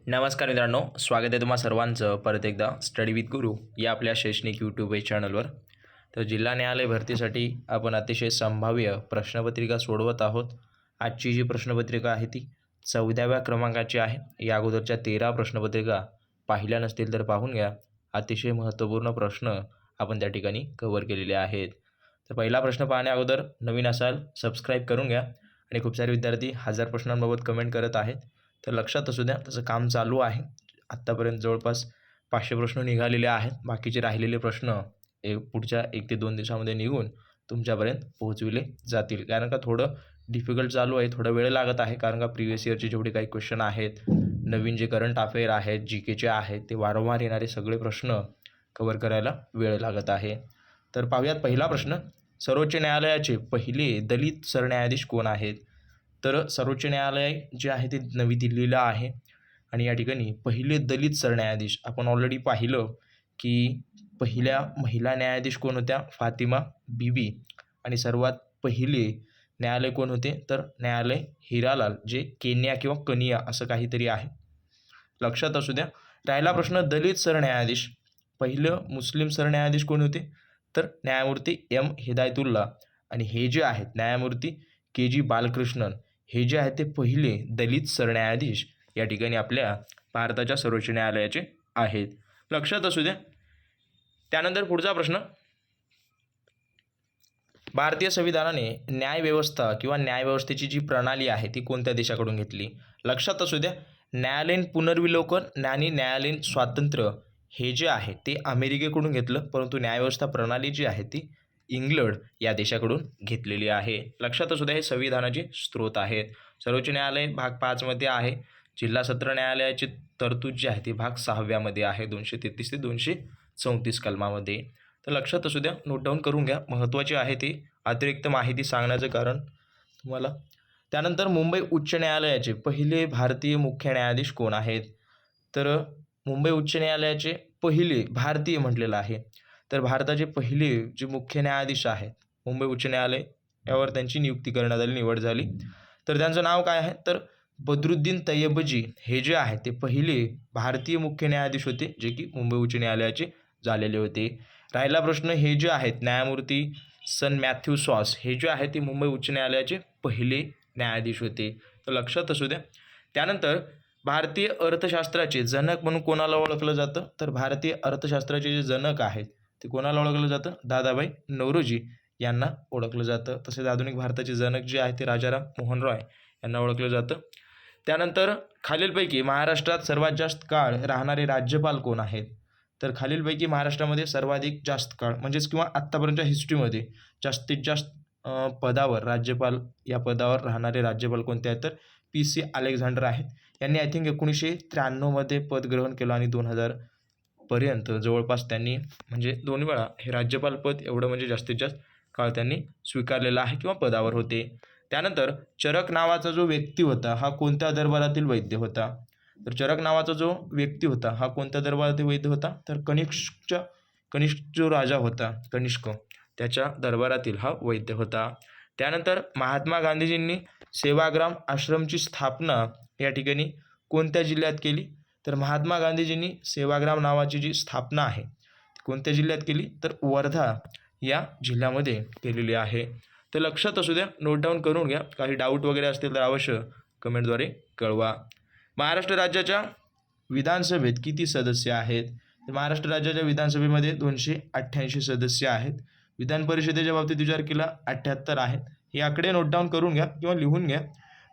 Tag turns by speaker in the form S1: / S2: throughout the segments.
S1: नमस्कार मित्रांनो, स्वागत आहे तुम्हा सर्वांचं परत एकदा स्टडी विथ गुरु या आपल्या शैक्षणिक यूट्यूब चॅनलवर. तर जिल्हा न्यायालय भरतीसाठी आपण अतिशय संभाव्य प्रश्नपत्रिका सोडवत आहोत. आजची जी प्रश्नपत्रिका आहे ती 14व्या क्रमांकाची आहे. या अगोदरच्या 13 प्रश्नपत्रिका पाहिल्या नसतील तर पाहून घ्या. अतिशय महत्त्वपूर्ण प्रश्न आपण त्या ठिकाणी कव्हर केलेले आहेत. तर पहिला प्रश्न पाहण्या अगोदर नवीन असाल सबस्क्राईब करून घ्या. आणि खूप सारे विद्यार्थी 1000 प्रश्नांबाबत कमेंट करत आहेत, तर लक्षात असू द्या त्याचं काम चालू आहे. आत्तापर्यंत जवळपास 500 प्रश्न निघालेले आहेत. बाकीचे राहिलेले प्रश्न पुढच्या 1 ते 2 दिवसामध्ये निघून तुमच्यापर्यंत पोहोचविले जातील. कारण का थोडं डिफिकल्ट चालू आहे, थोडा वेळ लागत आहे. कारण का प्रिव्हियस इयरचे जेवढे काही क्वेश्चन आहेत, नवीन जे करंट अफेअर आहेत, GKचे आहेत, ते वारंवार येणारे सगळे प्रश्न कव्हर करायला वेळ लागत आहे. तर पाहूयात पहिला प्रश्न. सर्वोच्च न्यायालयाचे पहिले दलित सरन्यायाधीश कोण आहेत? तर सर्वोच्च न्यायालय जे आहे ते नवी दिल्लीला आहे. आणि या ठिकाणी पहिले दलित सरन्यायाधीश आपण ऑलरेडी पाहिलं की पहिल्या महिला न्यायाधीश कोण होत्या? फातिमा बीबी. आणि सर्वात पहिले न्यायालय कोण होते? तर न्यायालय हिरालाल, जे केन्या किंवा कनिया असं काहीतरी आहे, लक्षात असू द्या. राहिला प्रश्न दलित सरन्यायाधीश. पहिलं मुस्लिम सरन्यायाधीश कोण होते? तर न्यायमूर्ती M हिदायतुल्ला. आणि हे जे आहेत न्यायमूर्ती KG बालकृष्णन, हे जे आहेत ते पहिले दलित सरन्यायाधीश या ठिकाणी आपल्या भारताच्या सर्वोच्च न्यायालयाचे आहेत, लक्षात असू द्या. त्यानंतर पुढचा प्रश्न. भारतीय संविधानाने न्यायव्यवस्था किंवा न्यायव्यवस्थेची जी प्रणाली आहे ती कोणत्या देशाकडून घेतली? लक्षात असू द्या. न्यायालयीन पुनर्विलोकन आणि न्यायालयीन स्वातंत्र्य हे जे आहे ते अमेरिकेकडून घेतलं, परंतु न्यायव्यवस्था प्रणाली जी आहे ती इंग्लंड या देशाकडून घेतलेली आहे. लक्षात असू द्या, हे संविधानाचे स्रोत आहेत. सर्वोच्च न्यायालय भाग 5 मध्ये आहे. जिल्हा सत्र न्यायालयाची तरतूद जी आहे ती भाग 6व्यामध्ये आहे, 233 ते 234 कलमामध्ये. तर लक्षात असू द्या, नोट डाऊन करून घ्या, महत्त्वाचे आहे ते. अतिरिक्त माहिती सांगण्याचं कारण तुम्हाला. त्यानंतर मुंबई उच्च न्यायालयाचे पहिले भारतीय मुख्य न्यायाधीश कोण आहेत? तर मुंबई उच्च न्यायालयाचे पहिले भारतीय म्हटलेलं आहे. तर भारताचे पहिले जे मुख्य न्यायाधीश आहेत मुंबई उच्च न्यायालय यावर त्यांची नियुक्ती करण्यात आली, निवड झाली. तर त्यांचं नाव काय आहे? तर बद्रुद्दीन तय्यबजी हे जे आहे ते पहिले भारतीय मुख्य न्यायाधीश होते, जे की मुंबई उच्च न्यायालयाचे झालेले होते. राहिला प्रश्न. हे जे आहेत न्यायमूर्ती सन मॅथ्यू सॉस हे जे आहे ते मुंबई उच्च न्यायालयाचे पहिले न्यायाधीश होते, तर लक्षात असू द्या. त्यानंतर भारतीय अर्थशास्त्राचे जनक म्हणून कोणाला ओळखलं जातं? तर भारतीय अर्थशास्त्राचे जे जनक आहेत ते कोणाला ओळखलं जातं? दादाभाई नौरोजी यांना ओळखलं जातं. तसेच आधुनिक भारताचे जनक जे आहे ते राजाराम मोहन रॉय यांना ओळखलं जातं. त्यानंतर खालीलपैकी महाराष्ट्रात सर्वात जास्त काळ राहणारे राज्यपाल कोण आहेत? तर खालीलपैकी महाराष्ट्रामध्ये सर्वाधिक जास्त काळ म्हणजेच किंवा आत्तापर्यंतच्या हिस्ट्रीमध्ये जास्तीत जास्त पदावर राज्यपाल या पदावर राहणारे राज्यपाल कोणते आहेत? तर PC अलेक्झांडर आहेत. यांनी आय थिंक 1993मध्ये पद ग्रहण केलं आणि 2000 पर्यंत जवळपास त्यांनी म्हणजे 2 वेळा हे राज्यपाल पद एवढं म्हणजे जास्तीत जास्त काळ त्यांनी स्वीकारलेला आहे किंवा पदावर होते. त्यानंतर चरक नावाचा जो व्यक्ती होता हा कोणत्या दरबारातील वैद्य होता? तर चरक नावाचा जो व्यक्ती होता हा कोणत्या दरबारातील वैद्य होता? तर कनिष्क जो राजा होता कनिष्क त्याच्या दरबारातील हा वैद्य होता. त्यानंतर महात्मा गांधीजींनी सेवाग्राम आश्रमची स्थापना या ठिकाणी कोणत्या जिल्ह्यात केली? तर महात्मा गांधीजींनी सेवाग्राम नावाची जी स्थापना आहे ती कोणत्या जिल्ह्यात केली? तर वर्धा या जिल्ह्यामध्ये केलेली आहे. तर लक्षात असू द्या, नोट डाऊन करून घ्या. काही डाऊट वगैरे असतील तर अवश्य कमेंटद्वारे कळवा. महाराष्ट्र राज्याच्या विधानसभेत किती सदस्य आहेत? तर महाराष्ट्र राज्याच्या विधानसभेमध्ये 288 सदस्य आहेत. विधान परिषदेच्या बाबतीत विचार केला 78 आहेत. हे आकडे नोट डाऊन करून घ्या किंवा लिहून घ्या.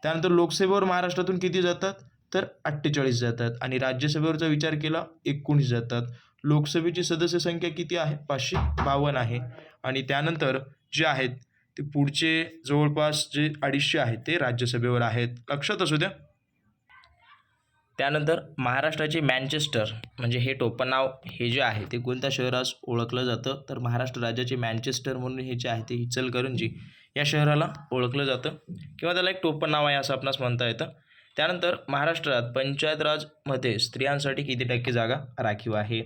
S1: त्यानंतर लोकसभेवर महाराष्ट्रातून किती जातात? तर 48 जातात. आणि राज्यसभेवरचा विचार केला 19 जातात. लोकसभेची सदस्य संख्या किती आहे? 552 आहे. आणि त्यानंतर जे आहेत ते पुढचे जवळपास जे 250 आहेत ते राज्यसभेवर आहेत, लक्षात असू द्या. त्यानंतर महाराष्ट्राचे मँचेस्टर म्हणजे हे टोपण नाव हे जे आहे ते कोणत्या शहरास ओळखलं जातं? तर महाराष्ट्र राज्याचे मँचेस्टर म्हणून हे जे आहे ते इचलकरंजी या शहराला ओळखलं जातं किंवा त्याला एक टोपण नाव आहे असं आपणास म्हणता येतं. त्यानंतर महाराष्ट्रात पंचायत राजमध्ये स्त्रियांसाठी किती टक्के जागा राखीव आहे?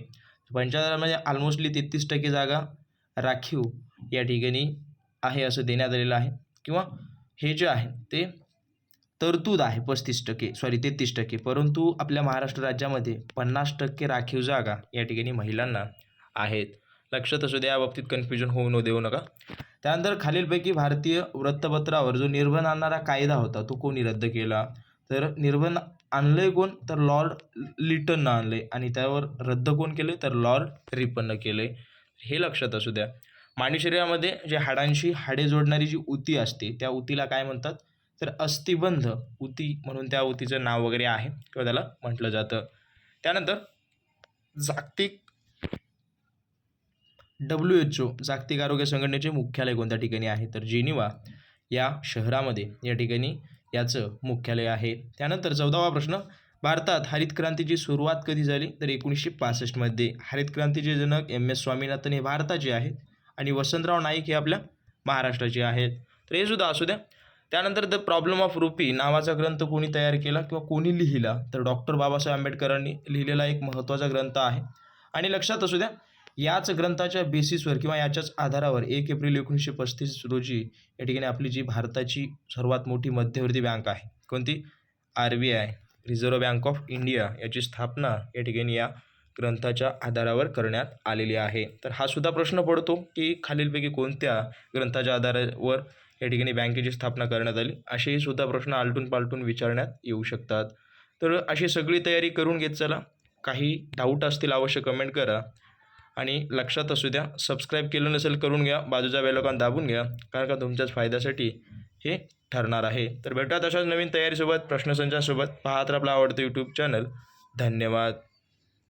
S1: पंचायत राजमध्ये ऑलमोस्टली 33% जागा राखीव या ठिकाणी आहे असं देण्यात आलेलं आहे. किंवा हे जे आहे ते तरतूद आहे 33%, परंतु आपल्या महाराष्ट्र राज्यामध्ये 50% राखीव जागा या ठिकाणी महिलांना आहेत. लक्षात असू द्या, या बाबतीत कन्फ्युजन देऊ नका. त्यानंतर खालीलपैकी भारतीय वृत्तपत्रावर जो निर्बंध आणणारा कायदा होता तो कोणी रद्द केला? तर निर्बंध आणलंय कोण? तर लॉर्ड लिटननं आणलंय आणि त्यावर रद्द कोण केले? तर लॉर्ड रिपननं केले. हे लक्षात असू द्या. मानवी शरीरामध्ये जे हाडांशी हाडे जोडणारी जी उती असते त्या उतीला काय म्हणतात? तर अस्थिबंध उती म्हणून त्या उतीचं नाव वगैरे आहे किंवा त्याला म्हटलं जातं. त्यानंतर जागतिक WHO जागतिक आरोग्य संघटनेचे मुख्यालय कोणत्या ठिकाणी आहे? तर जेनिवा या शहरामध्ये या ठिकाणी याचं मुख्यालय आहे. त्यानंतर 14वा प्रश्न, भारतात हरित क्रांतीची सुरुवात कधी झाली? तर 1965मध्ये. हरित क्रांतीचे जनक MS स्वामीनाथन हे भारताचे आहेत आणि वसंतराव नाईक हे आपल्या महाराष्ट्राचे आहेत. तर हे सुद्धा असू द्या. त्यानंतर द प्रॉब्लेम ऑफ रुपी नावाचा ग्रंथ कोणी तयार केला किंवा कोणी लिहिला? तर डॉक्टर बाबासाहेब आंबेडकरांनी लिहिलेला एक महत्त्वाचा ग्रंथ आहे. आणि लक्षात असू द्या, याच ग्रंथाच्या बेसिसवर किंवा याच्याच आधारावर 1 एप्रिल 1935 रोजी या ठिकाणी आपली जी भारताची सर्वात मोठी मध्यवर्ती बँक आहे, कोणती? RBI, reserve bank of India, याची स्थापना या ठिकाणी या ग्रंथाच्या आधारावर करण्यात आलेली आहे. तर हा सुद्धा प्रश्न पडतो की खालीलपैकी कोणत्या ग्रंथाच्या आधारावर या ठिकाणी बँकेची स्थापना करण्यात आली? असेही सुद्धा प्रश्न आलटून पालटून विचारण्यात येऊ शकतात. तर अशी सगळी तयारी करून घेत चला. काही डाऊट असतील अवश्य कमेंट करा आणि लक्षात असू द्या, सबस्क्राईब केलं नसेल करून घ्या, बाजूचा बेल आयकॉन दाबून घ्या, कारण का तुमच्याच फायद्यासाठी हे ठरणार आहे. तर भेटूयात अशाच नवीन तयारीसोबत, प्रश्नसंचासोबत. पाहत राहा आपला आवडतं यूट्यूब चॅनल. धन्यवाद.